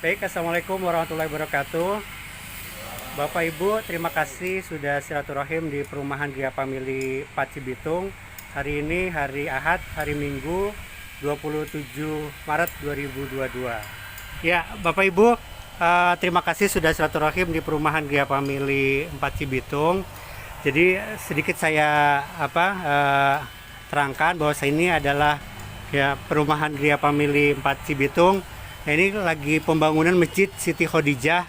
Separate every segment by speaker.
Speaker 1: Baik, Assalamualaikum warahmatullahi wabarakatuh. Bapak Ibu, terima kasih sudah silaturahim di perumahan Gria Family 4 Cibitung. Hari ini hari Ahad, hari Minggu 27 Maret 2022. Ya, Bapak Ibu, terima kasih sudah silaturahim di perumahan Gria Family 4 Cibitung. Jadi sedikit saya terangkan bahwa ini adalah ya perumahan Gria Family 4 Cibitung. Nah, ini lagi pembangunan Masjid Siti Khadijah.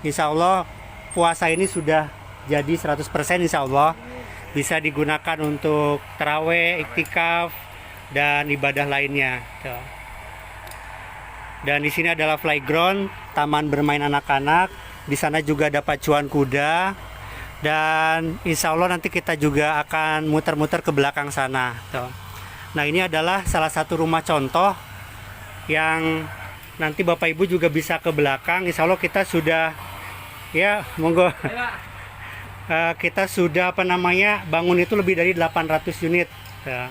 Speaker 1: Insya Allah puasa ini sudah jadi 100%, insya Allah bisa digunakan untuk taraweh, iktikaf, dan ibadah lainnya. Tuh. Dan di sini adalah playground, taman bermain anak-anak. Di sana juga ada pacuan kuda. Dan insya Allah nanti kita juga akan muter-muter ke belakang sana. Tuh. Nah, ini adalah salah satu rumah contoh yang nanti Bapak Ibu juga bisa ke belakang. Insya Allah kita sudah ya monggo kita sudah bangun itu lebih dari 800 unit ya.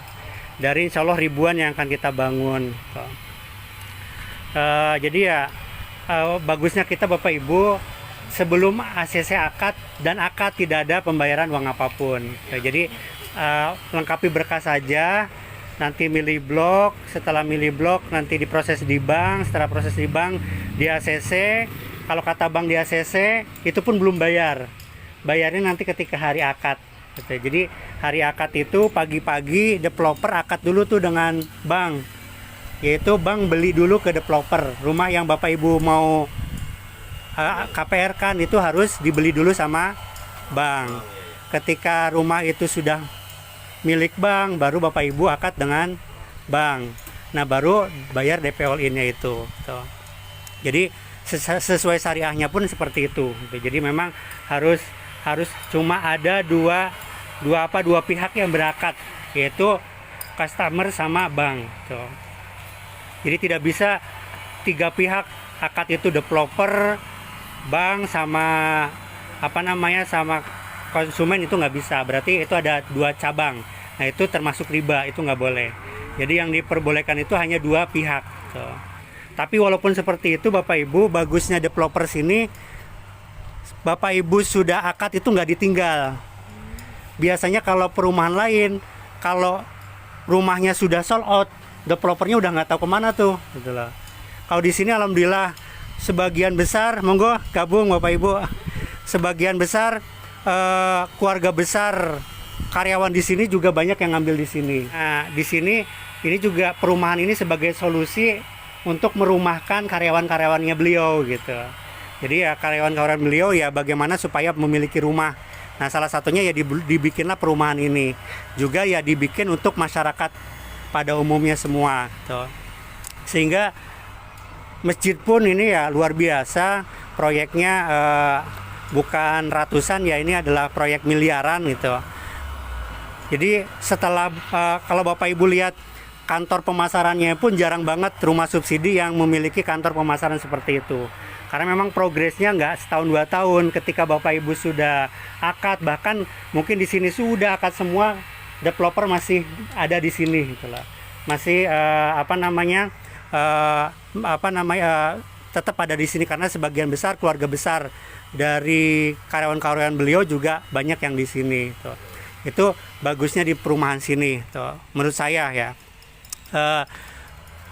Speaker 1: Dari insya Allah ribuan yang akan kita bangun. Jadi ya bagusnya kita Bapak Ibu sebelum ACC akad dan akad tidak ada pembayaran uang apapun ya, jadi lengkapi berkas saja. Nanti milih blok, setelah milih blok nanti diproses di bank, setelah proses di bank di ACC. Kalau kata bank di ACC itu pun belum bayar, bayarnya nanti ketika hari akad gitu. Jadi hari akad itu pagi-pagi developer akad dulu tuh dengan bank, yaitu bank beli dulu ke developer rumah yang Bapak Ibu mau KPR kan, itu harus dibeli dulu sama bank. Ketika rumah itu sudah milik bank, baru Bapak Ibu akad dengan bank. Nah, baru bayar DP all in-nya itu. Tuh. Jadi sesuai syariahnya pun seperti itu. Jadi memang harus cuma ada dua pihak yang berakad, yaitu customer sama bank. Tuh. Jadi tidak bisa tiga pihak akad, itu developer, bank sama sama konsumen, itu nggak bisa. Berarti itu ada dua cabang. Nah, itu termasuk riba, itu nggak boleh. Jadi yang diperbolehkan itu hanya dua pihak. Tapi walaupun seperti itu Bapak Ibu, bagusnya developer sini Bapak Ibu sudah akad itu nggak ditinggal. Biasanya kalau perumahan lain, kalau rumahnya sudah sold out, developernya udah nggak tahu kemana tuh. Gitu loh. Kalau di sini alhamdulillah sebagian besar, monggo gabung Bapak Ibu. Sebagian besar keluarga besar karyawan di sini juga banyak yang ngambil di sini. Nah, di sini ini juga perumahan ini sebagai solusi untuk merumahkan karyawan-karyawannya beliau gitu. Jadi ya karyawan-karyawan beliau ya bagaimana supaya memiliki rumah. Nah, salah satunya ya dibikinlah perumahan ini. Juga ya dibikin untuk masyarakat pada umumnya semua. Gitu. Sehingga masjid pun ini ya luar biasa proyeknya. Bukan ratusan ya, ini adalah proyek miliaran gitu. Jadi setelah kalau Bapak Ibu lihat kantor pemasarannya pun jarang banget rumah subsidi yang memiliki kantor pemasaran seperti itu. Karena memang progresnya nggak setahun 2 tahun. Ketika Bapak Ibu sudah akad, bahkan mungkin di sini sudah akad semua, developer masih ada di sini gitu lah. Masih tetap ada di sini karena sebagian besar keluarga besar dari karyawan-karyawan beliau juga banyak yang di sini. Tuh. Itu bagusnya di perumahan sini, tuh. Menurut saya ya.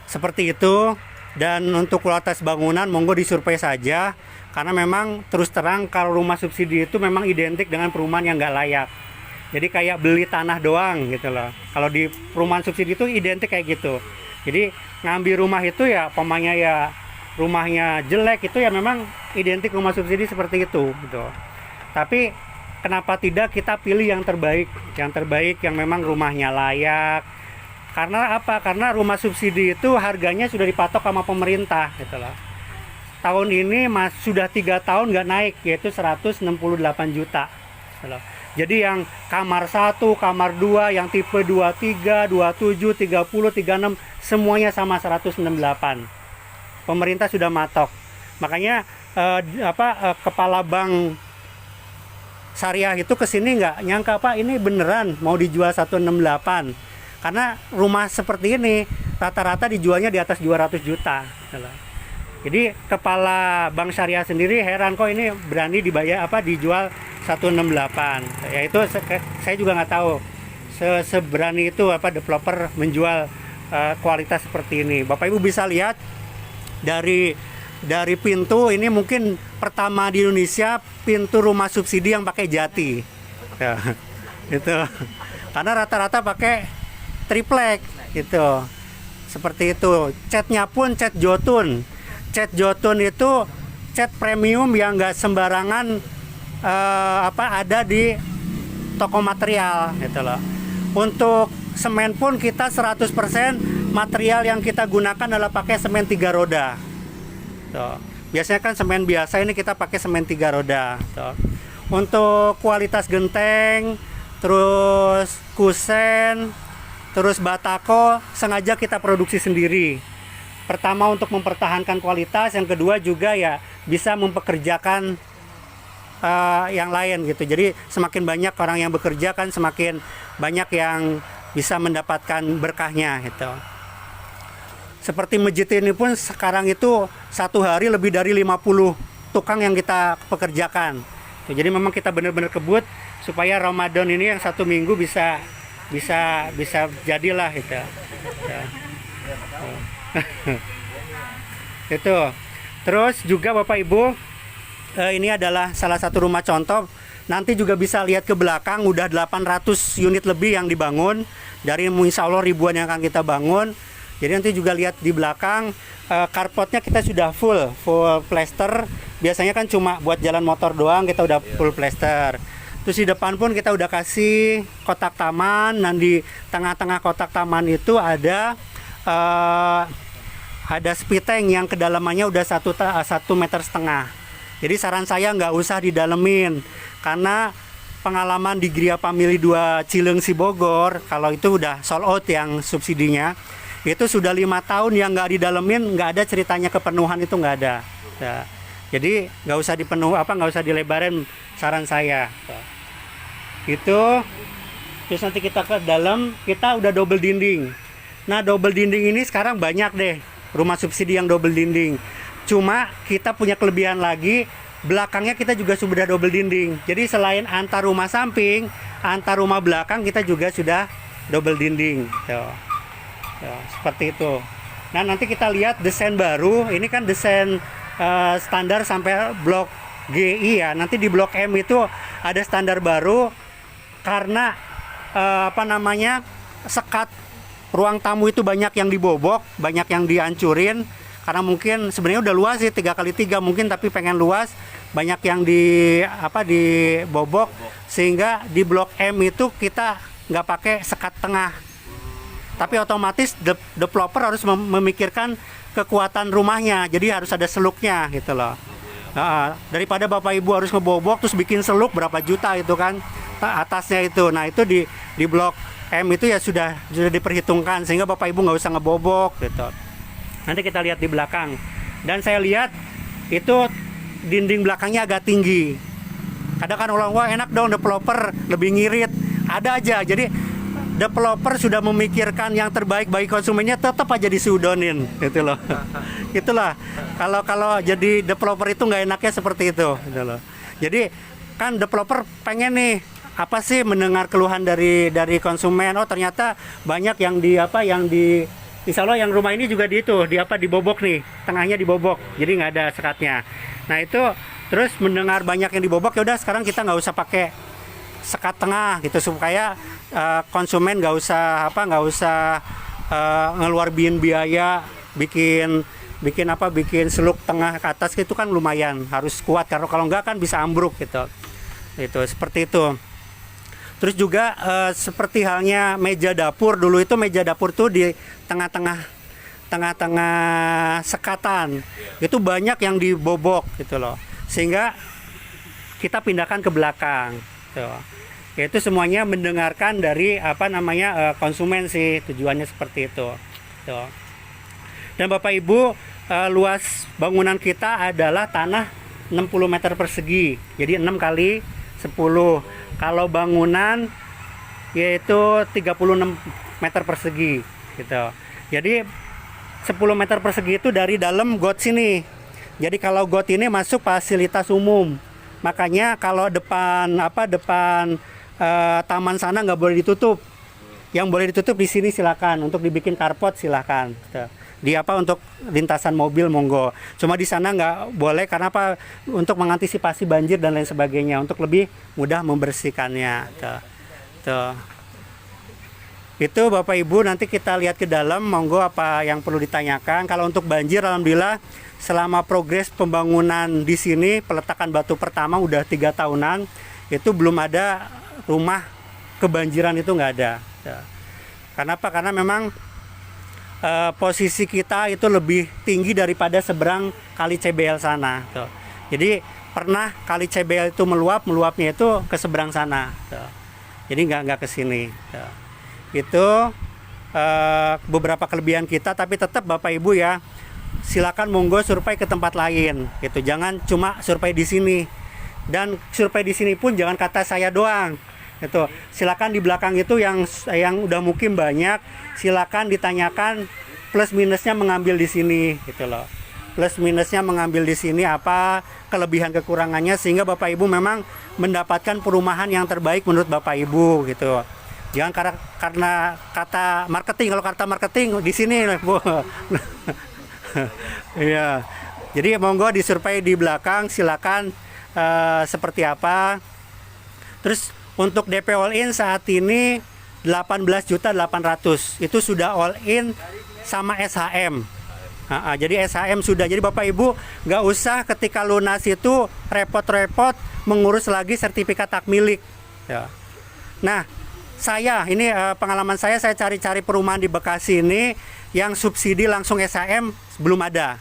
Speaker 1: Seperti itu. Dan untuk kualitas bangunan monggo disurvei saja, karena memang terus terang kalau rumah subsidi itu memang identik dengan perumahan yang nggak layak. Jadi kayak beli tanah doang gitu loh. Kalau di perumahan subsidi itu identik kayak gitu. Jadi ngambil rumah itu ya pemanya ya rumahnya jelek, itu ya memang identik rumah subsidi seperti itu gitu. Tapi kenapa tidak kita pilih yang terbaik yang memang rumahnya layak. Karena apa? Karena rumah subsidi itu harganya sudah dipatok sama pemerintah gitu loh. Tahun ini sudah 3 tahun nggak naik, yaitu 168 juta gitu loh. Jadi yang kamar 1, kamar 2, yang tipe 23, 27, 30, 36 semuanya sama 168. Pemerintah sudah matok. Makanya kepala bank syariah itu kesini nggak nyangka Pak ini beneran mau dijual 168. Karena rumah seperti ini rata-rata dijualnya di atas 200 juta. Jadi kepala Bank Syariah sendiri heran kok ini berani dijual 168. Yaitu saya juga nggak tahu seberani itu developer menjual kualitas seperti ini. Bapak Ibu bisa lihat dari pintu ini mungkin pertama di Indonesia pintu rumah subsidi yang pakai jati. Ya, itu. Karena rata-rata pakai triplek gitu. Seperti itu. Catnya pun cat Jotun. Cat Jotun itu cat premium yang nggak sembarangan ada di toko material gitu loh. Untuk semen pun kita 100% material yang kita gunakan adalah pakai semen 3 roda. Tuh. Biasanya kan semen biasa, ini kita pakai semen 3 roda. Tuh. Untuk kualitas genteng, terus kusen, terus batako sengaja kita produksi sendiri. Pertama untuk mempertahankan kualitas, yang kedua juga ya bisa mempekerjakan yang lain gitu. Jadi semakin banyak orang yang bekerja kan semakin banyak yang bisa mendapatkan berkahnya gitu. Seperti masjid ini pun sekarang itu satu hari lebih dari 50 tukang yang kita pekerjakan. Jadi memang kita benar-benar kebut supaya Ramadan ini yang 1 minggu bisa jadilah gitu. Ya. Itu. Terus juga Bapak Ibu, ini adalah salah satu rumah contoh. Nanti juga bisa lihat ke belakang, udah 800 unit lebih yang dibangun. Dari insya Allah ribuan yang akan kita bangun. Jadi nanti juga lihat di belakang, carportnya kita sudah full plaster. Biasanya kan cuma buat jalan motor doang, kita udah full plaster. Terus di depan pun kita udah kasih kotak taman. Dan di tengah-tengah kotak taman itu ada speed tank yang kedalamannya udah 1,5 meter. Jadi saran saya nggak usah didalemin, karena pengalaman di Gria Family 2 Cileungsi Bogor, kalau itu udah sold out yang subsidinya, itu sudah 5 tahun yang nggak didalemin, nggak ada ceritanya kepenuhan, itu nggak ada. Ya. Jadi nggak usah nggak usah dilebarin, saran saya. Itu. Terus nanti kita ke dalam, kita udah double dinding. Nah double dinding ini sekarang banyak deh rumah subsidi yang double dinding. Cuma kita punya kelebihan lagi, belakangnya kita juga sudah double dinding. Jadi selain antar rumah samping, antar rumah belakang kita juga sudah double dinding. Tuh. Tuh, seperti itu. Nah nanti kita lihat desain baru. Ini kan desain standar sampai blok GI ya. Nanti di blok M itu ada standar baru karena sekat ruang tamu itu banyak yang dibobok, banyak yang dihancurin. Karena mungkin sebenarnya udah luas sih 3x3 mungkin, tapi pengen luas, banyak yang dibobok, sehingga di blok M itu kita nggak pakai sekat tengah, tapi otomatis developer harus memikirkan kekuatan rumahnya, jadi harus ada seluknya gitu loh. Daripada Bapak Ibu harus ngebobok terus bikin seluk berapa juta itu kan atasnya itu. Nah itu di blok M itu ya sudah diperhitungkan, sehingga Bapak Ibu nggak usah ngebobok gitu. Nanti kita lihat di belakang. Dan saya lihat itu dinding belakangnya agak tinggi. Kadang kan orang, wah enak dong developer lebih ngirit. Ada aja. Jadi developer sudah memikirkan yang terbaik bagi konsumennya, tetap aja disudonin gitu loh. Itulah. Kalau jadi developer itu nggak enaknya seperti itu gitu loh. Jadi kan developer pengen nih mendengar keluhan dari konsumen. Oh ternyata banyak yang Insya Allah yang rumah ini juga dibobok nih, tengahnya dibobok, jadi nggak ada sekatnya. Nah itu terus mendengar banyak yang dibobok, ya udah sekarang kita nggak usah pakai sekat tengah gitu, supaya konsumen nggak usah ngeluarin biaya bikin seluk tengah ke atas, itu kan lumayan harus kuat, karena kalau nggak kan bisa ambruk gitu. Itu seperti itu. Terus juga seperti halnya meja dapur, dulu itu meja dapur tuh di tengah-tengah sekatan. Itu banyak yang dibobok gitu loh. Sehingga kita pindahkan ke belakang. Tuh. Itu semuanya mendengarkan dari konsumen sih, tujuannya seperti itu. Tuh. Dan Bapak Ibu, luas bangunan kita adalah tanah 60 meter persegi. Jadi 6 kali 10. Kalau bangunan yaitu 36 meter persegi gitu. Jadi 10 meter persegi itu dari dalam got sini. Jadi kalau got ini masuk fasilitas umum. Makanya kalau depan taman sana nggak boleh ditutup. Yang boleh ditutup di sini silakan. Untuk dibikin carport silakan. Di untuk lintasan mobil monggo. Cuma di sana nggak boleh karena untuk mengantisipasi banjir dan lain sebagainya. Untuk lebih mudah membersihkannya. Tuh. Itu Bapak Ibu, nanti kita lihat ke dalam, monggo apa yang perlu ditanyakan. Kalau untuk banjir, alhamdulillah selama progres pembangunan di sini, peletakan batu pertama udah 3 tahunan, itu belum ada rumah kebanjiran, itu nggak ada. Kenapa? Karena memang posisi kita itu lebih tinggi daripada seberang kali CBL sana. Jadi pernah kali CBL itu meluapnya itu ke seberang sana. Jadi nggak ke sini. Itu beberapa kelebihan kita, tapi tetap Bapak Ibu ya, silakan monggo survei ke tempat lain gitu. Jangan cuma survei di sini. Dan survei di sini pun jangan kata saya doang. Gitu. Silakan di belakang itu yang udah mukim banyak, silakan ditanyakan plus minusnya mengambil di sini gitu loh. Plus minusnya mengambil di sini apa kelebihan kekurangannya, sehingga Bapak Ibu memang mendapatkan perumahan yang terbaik menurut Bapak Ibu gitu. Jangan karena kata marketing. Kalau kata marketing di sini, Bu. Iya. Jadi monggo disurvei di belakang, silakan seperti apa. Terus untuk DP all in saat ini 18.800.000. Itu sudah all in sama SHM. Jadi SHM sudah. Jadi Bapak Ibu nggak usah ketika lunas itu repot-repot mengurus lagi sertifikat hak milik. Ya. Nah, ini pengalaman saya cari-cari perumahan di Bekasi ini yang subsidi langsung SHM belum ada.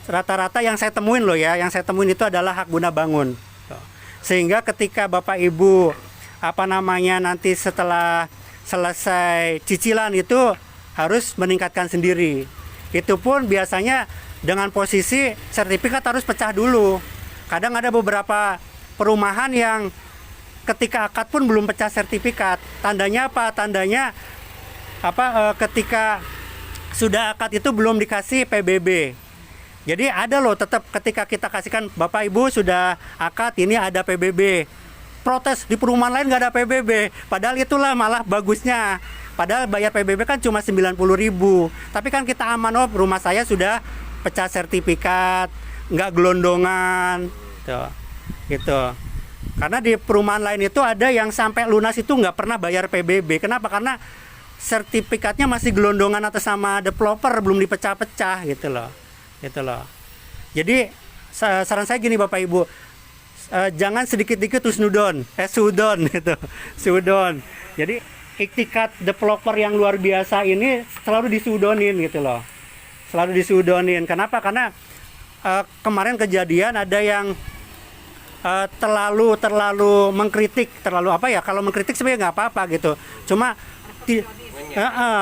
Speaker 1: Rata-rata yang saya temuin itu adalah hak guna bangun. Sehingga ketika Bapak Ibu nanti setelah selesai cicilan itu harus meningkatkan sendiri. Itu pun biasanya dengan posisi sertifikat harus pecah dulu. Kadang ada beberapa perumahan yang ketika akad pun belum pecah sertifikat. Tandanya apa? Ketika sudah akad itu belum dikasih PBB. Jadi ada loh, tetap ketika kita kasihkan Bapak Ibu sudah akad, ini ada PBB. Protes di perumahan lain nggak ada PBB. Padahal itulah malah bagusnya. Padahal bayar PBB kan cuma 90.000. Tapi kan kita aman, rumah saya sudah pecah sertifikat, nggak gelondongan. Gitu. Karena di perumahan lain itu ada yang sampai lunas itu nggak pernah bayar PBB. Kenapa? Karena sertifikatnya masih gelondongan atas nama developer, belum dipecah-pecah gitu loh. Jadi saran saya gini Bapak Ibu, jangan sedikit-dikit sudon gitu. Sudon. Jadi iktikat developer yang luar biasa ini selalu disudonin gitu loh. Selalu disudonin. Kenapa? Karena kemarin kejadian ada yang terlalu mengkritik, kalau mengkritik sebenarnya nggak apa-apa gitu, cuma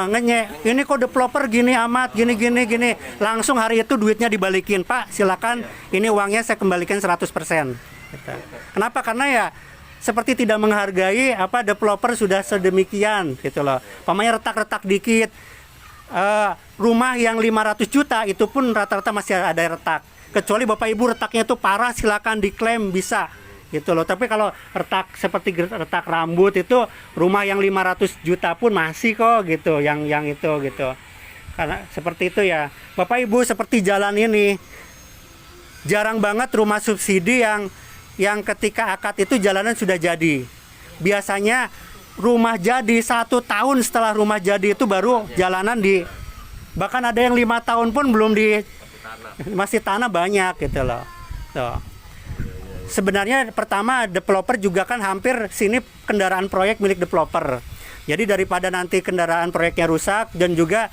Speaker 1: ngenyek, ini kok developer gini amat, gini, langsung hari itu duitnya dibalikin, Pak silakan ini uangnya saya kembalikan 100% gitu. Kenapa? Karena ya seperti tidak menghargai developer sudah sedemikian gitu loh. Pamanya retak-retak dikit, rumah yang 500 juta itu pun rata-rata masih ada retak. Kecuali Bapak Ibu retaknya itu parah, silakan diklaim bisa gitu loh. Tapi kalau retak seperti retak rambut itu rumah yang 500 juta pun masih kok gitu, yang itu gitu. Karena seperti itu ya. Bapak Ibu, seperti jalan ini jarang banget rumah subsidi yang ketika akad itu jalanan sudah jadi. Biasanya rumah jadi 1 tahun setelah rumah jadi itu baru jalanan bahkan ada yang 5 tahun pun belum masih tanah banyak gitu loh. Sebenarnya pertama developer juga kan hampir sini kendaraan proyek milik developer. Jadi daripada nanti kendaraan proyeknya rusak dan juga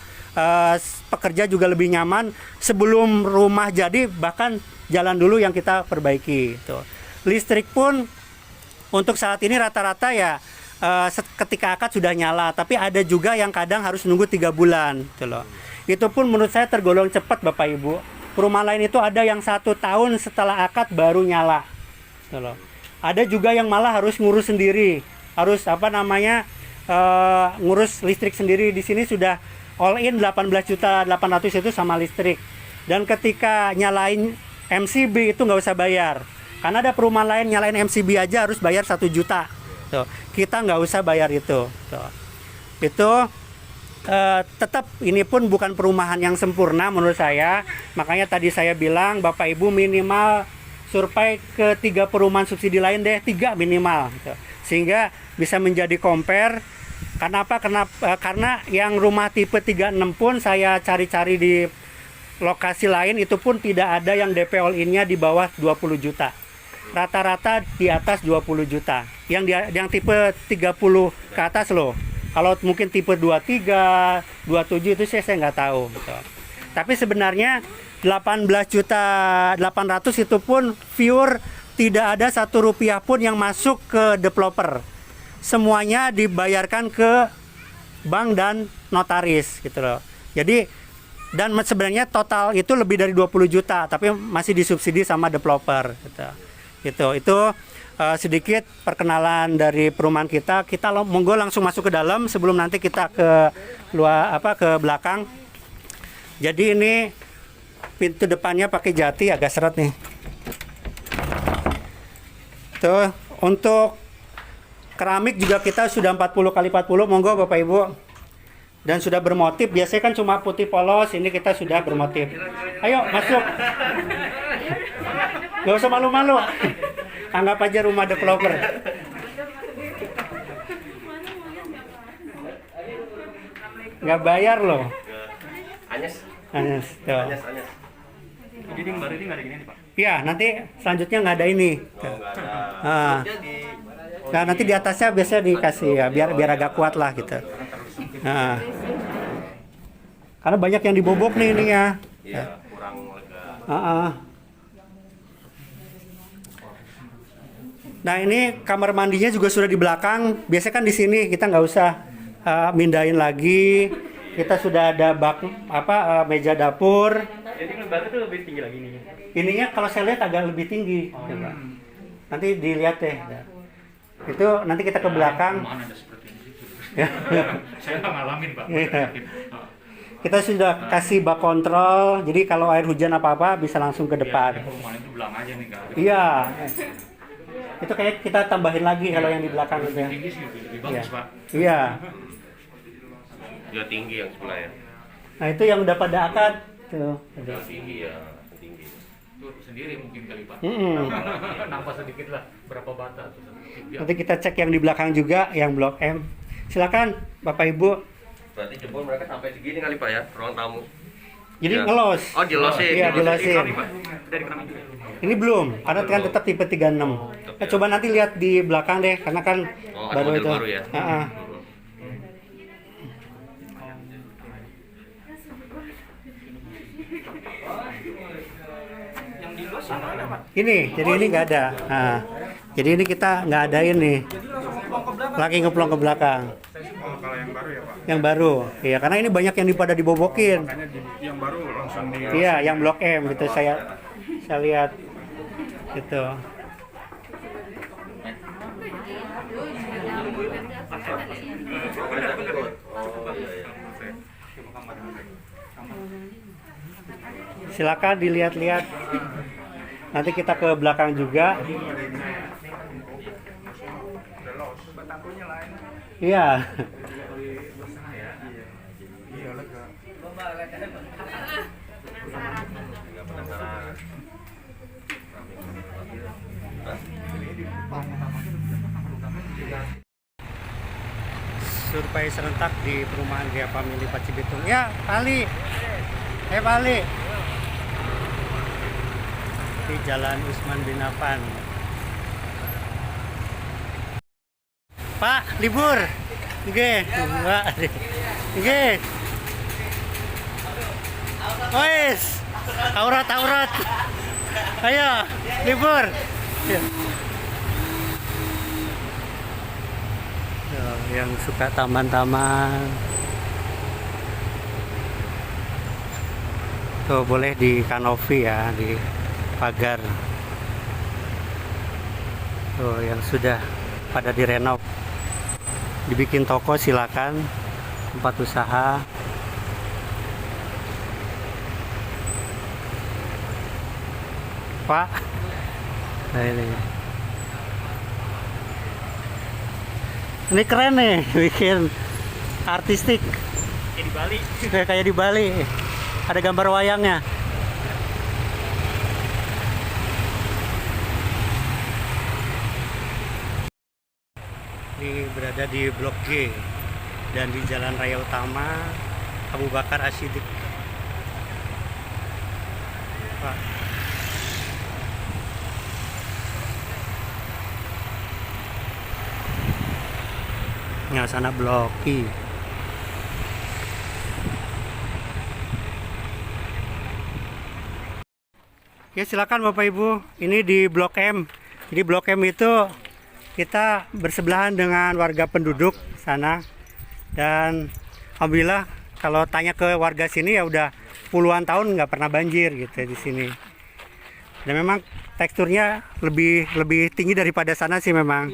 Speaker 1: pekerja juga lebih nyaman, sebelum rumah jadi bahkan jalan dulu yang kita perbaiki. Listrik pun untuk saat ini rata-rata ya ketika akad sudah nyala, tapi ada juga yang kadang harus nunggu 3 bulan gitu loh. Itu pun menurut saya tergolong cepat Bapak Ibu. Perumahan lain itu ada yang 1 tahun setelah akad baru nyala. Ada juga yang malah harus ngurus sendiri, harus ngurus listrik sendiri. Di sini sudah all in 18.800.000 itu sama listrik. Dan ketika nyalain MCB itu nggak usah bayar. Karena ada perumahan lain nyalain MCB aja harus bayar 1 juta. Tuh, kita nggak usah bayar itu. Tuh. Itu tetap ini pun bukan perumahan yang sempurna menurut saya. Makanya tadi saya bilang Bapak Ibu minimal survei ke 3 perumahan subsidi lain deh, 3 minimal. Gitu. Sehingga bisa menjadi compare. Kenapa? Karena yang rumah tipe 36 pun saya cari-cari di lokasi lain itu pun tidak ada yang DP all in-nya di bawah 20 juta. Rata-rata di atas 20 juta. Yang tipe 30 ke atas loh. Kalau mungkin tipe 23, 27 itu saya nggak tahu gitu. Tapi sebenarnya 18.800.000 itu pun pure, tidak ada 1 rupiah pun yang masuk ke developer. Semuanya dibayarkan ke bank dan notaris gitu loh. Jadi dan sebenarnya total itu lebih dari 20 juta tapi masih disubsidi sama developer gitu. Itu sedikit perkenalan dari perumahan kita. Kita monggo langsung masuk ke dalam sebelum nanti kita ke luar ke belakang. Jadi ini pintu depannya pakai jati agak seret nih. Tuh, untuk keramik juga kita sudah 40 kali 40, monggo Bapak Ibu. Dan sudah bermotif, biasanya kan cuma putih polos, ini kita sudah bermotif. Ayo masuk. Gak usah malu-malu. Anggap aja rumah developer. Nggak bayar loh.
Speaker 2: Anyes.
Speaker 1: Anyes.
Speaker 2: Anyes.
Speaker 3: Jadi yang baru ini nggak ada gini nih Pak?
Speaker 1: Iya, nanti selanjutnya nggak ada ini.
Speaker 2: Oh, nggak ada.
Speaker 1: Nah, nanti di atasnya biasanya dikasih ya, biar agak kuat lah gitu. Nah. Karena banyak yang dibobok nih ini ya.
Speaker 2: Iya, kurang lega.
Speaker 1: Nah, ini kamar mandinya juga sudah di belakang. Biasanya kan di sini kita nggak usah mindahin lagi. Kita sudah ada bak meja dapur.
Speaker 3: Jadi yang baru tuh lebih tinggi lagi nih.
Speaker 1: Ininya kalau saya lihat agak lebih tinggi. Ya, Pak. Nanti dilihat deh. Itu nanti kita ke belakang.
Speaker 3: Mana ada seperti ini situ. Saya nggak ngalamin Pak.
Speaker 1: Kita sudah kasih bak kontrol. Jadi kalau air hujan apa-apa bisa langsung ke depan.
Speaker 3: Perumahan itu belang aja nih nggak ada.
Speaker 1: Iya. Itu kayak kita tambahin lagi kalau yang di belakang itu ya.
Speaker 3: Tinggi sih lebih bagus Pak.
Speaker 1: Iya.
Speaker 2: Dia tinggi yang sebelah ya.
Speaker 1: Nah, itu yang udah pada akad tuh.
Speaker 2: Dia tinggi ya, tinggi.
Speaker 3: Itu sendiri mungkin kali Pak. Nambah sedikit lah berapa bata tuh.
Speaker 1: Nanti kita cek yang di belakang juga, yang Blok M. Silakan Bapak Ibu.
Speaker 2: Berarti jempol mereka sampai segini kali Pak ya, ruang tamu.
Speaker 1: Jadi
Speaker 2: Ya.
Speaker 1: ngelos.
Speaker 2: Oh, dilosin.
Speaker 1: Iya, dilosin.
Speaker 3: Dari keramik juga.
Speaker 1: Ini belum, karena kan tetap tipe 36. Coba nanti lihat di belakang deh, karena kan
Speaker 2: Oh, ada
Speaker 1: baru
Speaker 2: model
Speaker 1: itu.
Speaker 2: baru ya.
Speaker 3: Yang di luar sana ada Pak.
Speaker 1: Ini, jadi ini nggak ada. Nah, jadi ini kita nggak ada ini. Lagi ngeplong ke belakang.
Speaker 4: Kalau yang baru ya Pak?
Speaker 1: Yang baru, iya karena ini banyak yang pada dibobokin.
Speaker 4: Makanya yang baru langsung di...
Speaker 1: Iya, yang Blok M gitu saya lihat gitu.
Speaker 2: Oh iya ya.
Speaker 1: Silakan dilihat-lihat. Nanti kita ke belakang juga. Iya. Survei serentak di perumahan Gria Family Pacibitung. Ya, Ali. Pak Ali. Di Jalan Usman bin Affan. Pak, libur. Nggih, Mbak. Nggih. Wes. Aurat. Ayo, libur. Tuh, yang suka taman-taman. Tuh, boleh di kanopi ya, di pagar. Tuh, yang sudah pada direnov. Dibikin toko silakan, tempat usaha. Pak. Nah ini keren nih, bikin artistik.
Speaker 3: Kayak di Bali.
Speaker 1: Kayak di Bali. Ada gambar wayangnya. Ini berada di Blok G dan di Jalan Raya Utama Abu Bakar As-Siddiq. Pak. Nah, sana Blok I. Ya, silakan Bapak Ibu. Ini di Blok M. Jadi Blok M itu kita bersebelahan dengan warga penduduk sana. Dan alhamdulillah kalau tanya ke warga sini ya udah puluhan tahun nggak pernah banjir gitu di sini. Dan memang teksturnya lebih tinggi daripada sana sih memang.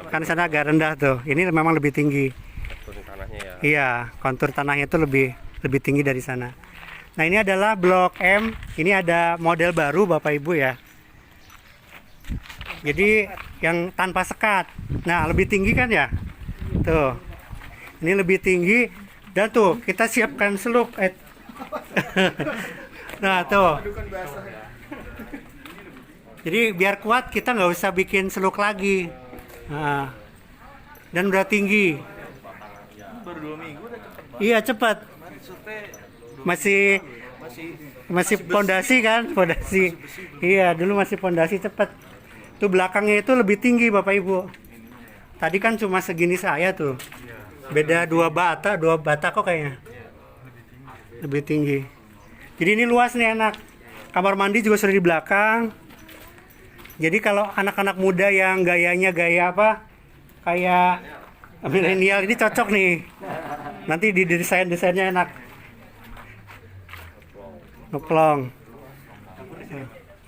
Speaker 1: Kan sana agak rendah tuh. Ini memang lebih tinggi.
Speaker 2: Kontur tanahnya ya.
Speaker 1: Iya, kontur tanahnya itu lebih tinggi dari sana. Nah, ini adalah Blok M. Ini ada model baru Bapak Ibu ya. Jadi yang tanpa sekat. Nah, lebih tinggi kan ya? Tuh. Ini lebih tinggi dan tuh kita siapkan seluk. Nah, tuh. Jadi biar kuat kita nggak usah bikin seluk lagi. Nah, dan udah tinggi.
Speaker 4: Baru 2 minggu udah cepet banget.
Speaker 1: Iya, cepat. Masih pondasi kan, pondasi. Iya, dulu masih pondasi cepat. Tuh belakangnya itu lebih tinggi Bapak Ibu. Tadi kan cuma segini saya tuh. Beda 2 bata kok kayaknya. Lebih tinggi. Jadi ini luas nih enak. Kamar mandi juga sudah di belakang. Jadi kalau anak-anak muda yang gayanya gaya apa? Kayak milenial ini cocok nih. Nanti di desainnya enak. Ngeplong.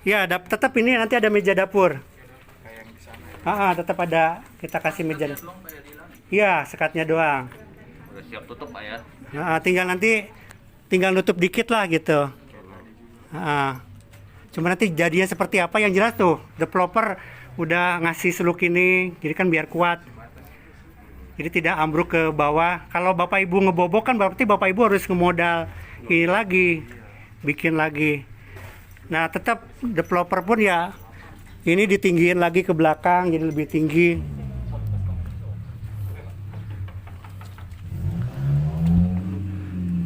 Speaker 1: Ya, tetap ini nanti ada meja dapur. Tetap ada, kita kasih meja. Iya, sekatnya doang.
Speaker 2: Udah siap tutup Pak ya.
Speaker 1: Tinggal nutup dikit lah gitu. Cuma nanti jadinya seperti apa yang jelas tuh. Developer udah ngasih seluk ini, jadi kan biar kuat. Jadi tidak ambruk ke bawah. Kalau Bapak Ibu ngebobok kan berarti Bapak Ibu harus ngemodal ini lagi, bikin lagi. Nah, tetap developer pun ya ini ditinggiin lagi ke belakang jadi lebih tinggi.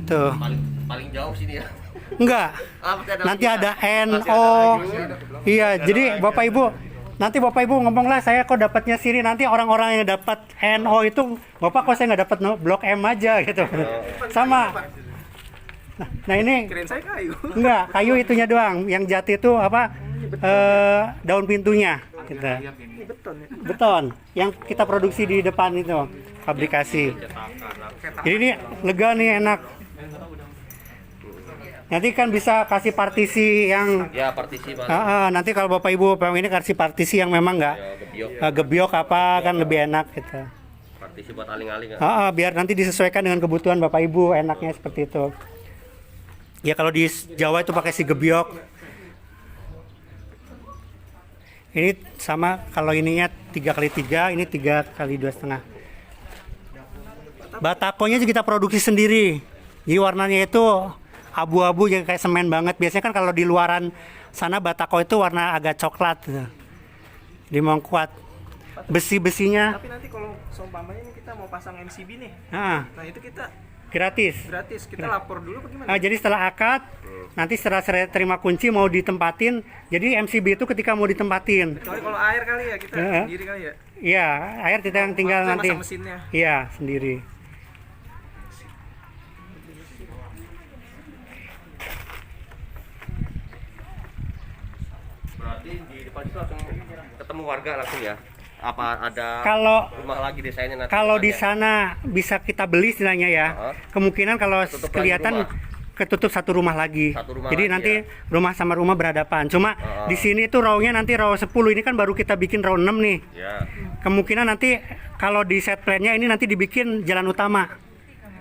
Speaker 1: Tuh.
Speaker 2: Paling jauh sini ya.
Speaker 1: Enggak. Nanti ada NO. Iya, jadi Bapak Ibu nanti Bapak Ibu ngomong lah, saya kok dapatnya sini, nanti orang-orang yang dapat NO itu, Bapak kok saya nggak dapat Blok M aja gitu. Sama. Nah ini
Speaker 4: Kirain saya kayu.
Speaker 1: enggak, kayu itunya doang. Yang jati itu apa? Daun pintunya gitu. Beton yang kita produksi di depan itu, fabrikasi. Jadi ini lega nih, enak. Nanti kan bisa kasih partisi yang
Speaker 2: Ya, partisi Pak.
Speaker 1: nanti kalau Bapak Ibu ini kasih partisi yang memang nggak
Speaker 2: Ya, gebyok.
Speaker 1: gebyok apa kan lebih enak gitu.
Speaker 2: Partisi buat aling-aling ya.
Speaker 1: Biar nanti disesuaikan dengan kebutuhan Bapak Ibu, enaknya seperti itu. Ya kalau di Jawa itu pakai si gebyok. Ini sama, kalau ininya 3x3, ini 3x2,5. Batakonya juga kita produksi sendiri. Jadi warnanya itu abu-abu yang kayak semen banget. Biasanya kan kalau di luaran sana batako itu warna agak coklat gitu. Jadi mau kuat. Besi-besinya
Speaker 5: Tapi nanti kalau seumpamanya ini kita mau pasang MCB nih,
Speaker 1: nah
Speaker 5: itu kita
Speaker 1: gratis.
Speaker 5: kita lapor dulu apa gimana?
Speaker 1: Jadi setelah akad, nanti setelah saya terima kunci mau ditempatin. Jadi MCB itu ketika mau ditempatin.
Speaker 5: Kecuali kalau air kali ya kita sendiri kali ya.
Speaker 1: Iya, air kita yang tinggal
Speaker 5: Maksudnya
Speaker 1: nanti.
Speaker 5: masang mesinnya.
Speaker 1: Iya, sendiri.
Speaker 2: Berarti di depan itu langsung ketemu warga langsung ya. Apa ada
Speaker 1: Kalau
Speaker 2: rumah lagi desainnya nanti?
Speaker 1: Kalau di
Speaker 2: depannya?
Speaker 1: sana bisa kita beli istilahnya ya. Kemungkinan kalau
Speaker 2: Tutup lagi
Speaker 1: kelihatan
Speaker 2: rumah.
Speaker 1: ketutup satu rumah lagi.
Speaker 2: Satu rumah
Speaker 1: Jadi
Speaker 2: lagi
Speaker 1: nanti
Speaker 2: ya?
Speaker 1: rumah sama rumah berhadapan. Cuma di sini tuh row-nya nanti row 10. Ini kan baru kita bikin row 6 nih.
Speaker 2: Ya.
Speaker 1: Kemungkinan nanti kalau di set plan-nya ini nanti dibikin jalan utama.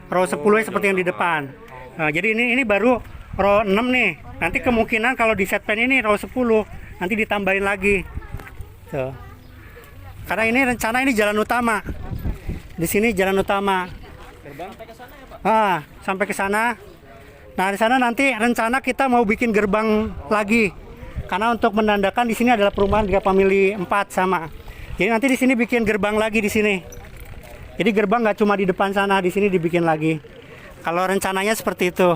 Speaker 1: Row 10 nya seperti yang di depan. Nah, jadi ini baru row 6 nih. Nanti kemungkinan kalau di set plan ini row 10. nanti ditambahin lagi. Tuh. Karena ini rencana ini jalan utama. Di sini jalan utama.
Speaker 5: Gerbang sampai ke sana ya, Pak?
Speaker 1: Sampai ke sana. Nah, di sana nanti rencana kita mau bikin gerbang lagi. Karena untuk menandakan di sini adalah perumahan 3 family 4 sama. Jadi nanti di sini bikin gerbang lagi di sini. Jadi gerbang nggak cuma di depan sana, di sini dibikin lagi. Kalau rencananya seperti itu.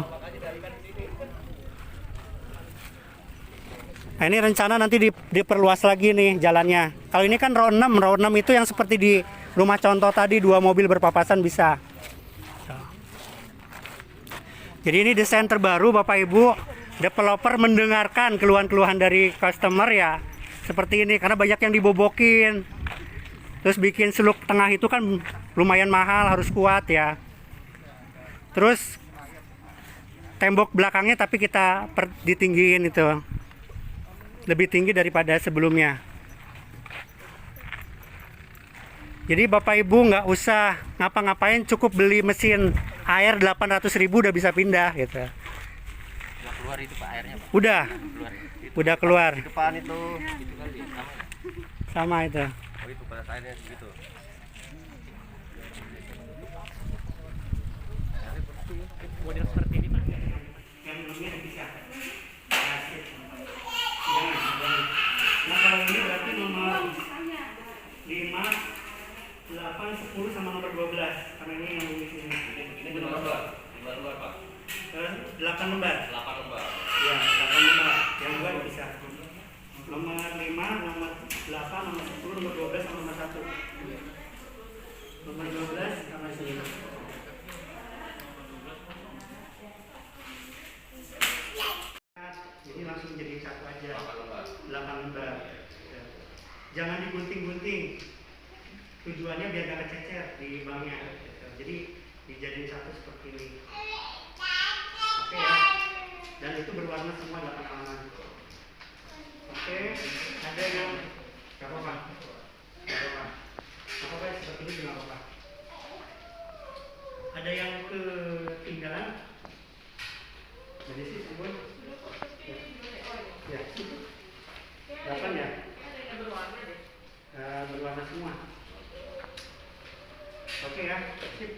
Speaker 1: Nah, ini rencana nanti diperluas lagi nih jalannya. Kalau ini kan row 6 itu yang seperti di rumah contoh tadi, 2 mobil berpapasan bisa. Jadi ini desain terbaru Bapak Ibu. Developer mendengarkan keluhan-keluhan dari customer ya. Seperti ini, karena banyak yang dibobokin. Terus bikin seluk tengah itu kan lumayan mahal, harus kuat ya. Terus tembok belakangnya tapi kita ditinggiin itu. Lebih tinggi daripada sebelumnya. Jadi Bapak Ibu nggak usah ngapa-ngapain, cukup beli mesin air 800.000 udah bisa pindah gitu.
Speaker 2: Udah keluar itu Pak airnya, Pak.
Speaker 1: Udah keluar.
Speaker 2: Di depan itu kan
Speaker 1: Sama itu.
Speaker 2: oh itu batas airnya segitu.
Speaker 1: Model seperti ini Pak. Yang belumnya bisa. Nah kalau ini berarti nomor 5, 8, 10 sama nomor 12. Karena ini yang di sini.
Speaker 2: Ini nomor berapa? Lembar Pak.
Speaker 1: 8 lembar.
Speaker 2: 8 lembar.
Speaker 1: Ya, 8 lembar. Yang dua bisa. Nomor 5, nomor 8, nomor 10, nomor 12 sama nomor 1. Nomor 12 sama sini. Jadi langsung jadi satu aja. 8 lembar. Ya. Jangan digunting-gunting. Tujuannya biar gak kececer di banknya. Jadi dijadiin satu seperti ini. Oke ya. Dan itu berwarna semua 8 halaman. Oke. Ada yang gak apa-apa. Gak apa-apa. Gak apa-apa seperti ini juga gak apa-apa. Ada yang ketinggalan? Jadi sih semua. Ya. 8 ya? Berwarna semua. Oke ya, sip.